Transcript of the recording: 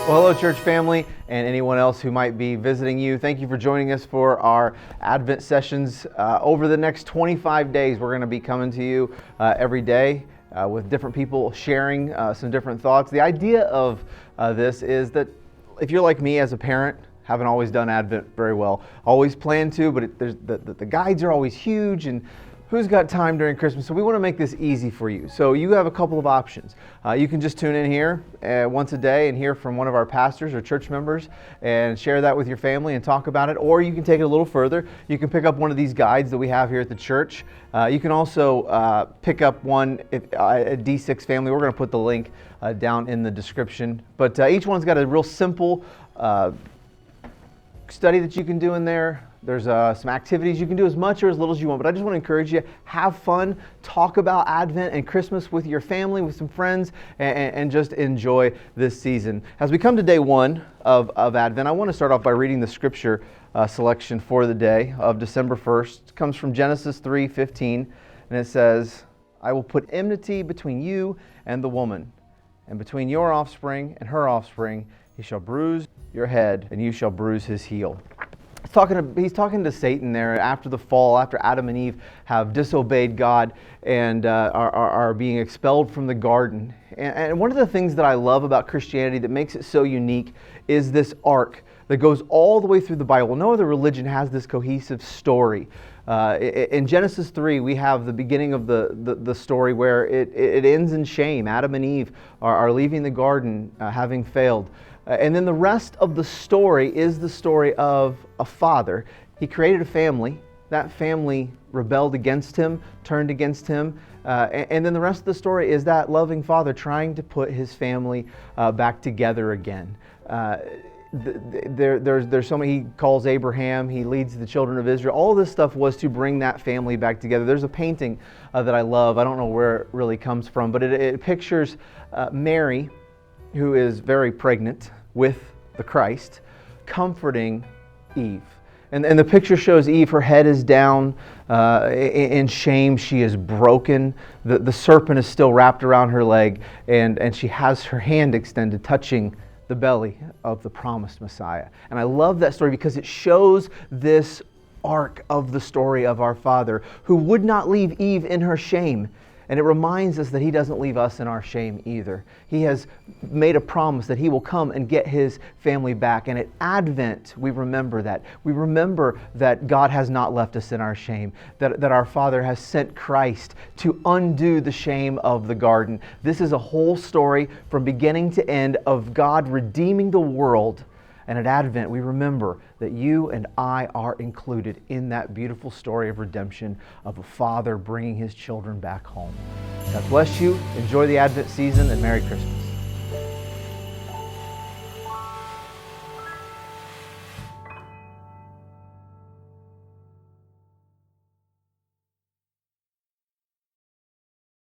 Well, hello, church family, and anyone else who might be visiting you. Thank you for joining us for our Advent sessions. Over the next 25 days, we're going to be coming to you every day with different people sharing some different thoughts. The idea of this is that if you're like me as a parent, haven't always done Advent very well, always planned to, but the guides are always huge, and who's got time during Christmas? So we want to make this easy for you. So you have a couple of options. You can just tune in here once a day and hear from one of our pastors or church members and share that with your family and talk about it. Or you can take it a little further. You can pick up one of these guides that we have here at the church. You can also pick up one at D6 Family. We're going to put the link down in the description. But each one's got a real simple study that you can do in there. There's some activities you can do as much or as little as you want, but I just want to encourage you, have fun, talk about Advent and Christmas with your family, with some friends, and just enjoy this season. As we come to day one of Advent, I want to start off by reading the scripture selection for the day of December 1st. It comes from Genesis 3:15, and it says, "I will put enmity between you and the woman, and between your offspring and her offspring. He shall bruise your head, and you shall bruise his heel." He's talking to Satan there after the fall, after Adam and Eve have disobeyed God and are being expelled from the garden. And one of the things that I love about Christianity that makes it so unique is this arc that goes all the way through the Bible. No other religion has this cohesive story. In Genesis 3, we have the beginning of the story where it ends in shame. Adam and Eve are leaving the garden having failed. And then the rest of the story is the story of a father. He created a family. That family rebelled against him, turned against him. And then the rest of the story is that loving father trying to put his family back together again. There's so many. He calls Abraham. He leads the children of Israel. All this stuff was to bring that family back together. There's a painting that I love. I don't know where it really comes from, but it pictures Mary, who is very pregnant with the Christ, comforting Eve. And the picture shows Eve, her head is down in shame. She is broken. The serpent is still wrapped around her leg, and she has her hand extended, touching the belly of the promised Messiah. And I love that story because it shows this arc of the story of our Father who would not leave Eve in her shame. And it reminds us that He doesn't leave us in our shame either. He has made a promise that He will come and get His family back. And at Advent, we remember that. We remember that God has not left us in our shame, that our Father has sent Christ to undo the shame of the garden. This is a whole story from beginning to end of God redeeming the world. And at Advent, we remember that you and I are included in that beautiful story of redemption of a father bringing his children back home. God bless you. Enjoy the Advent season, and Merry Christmas.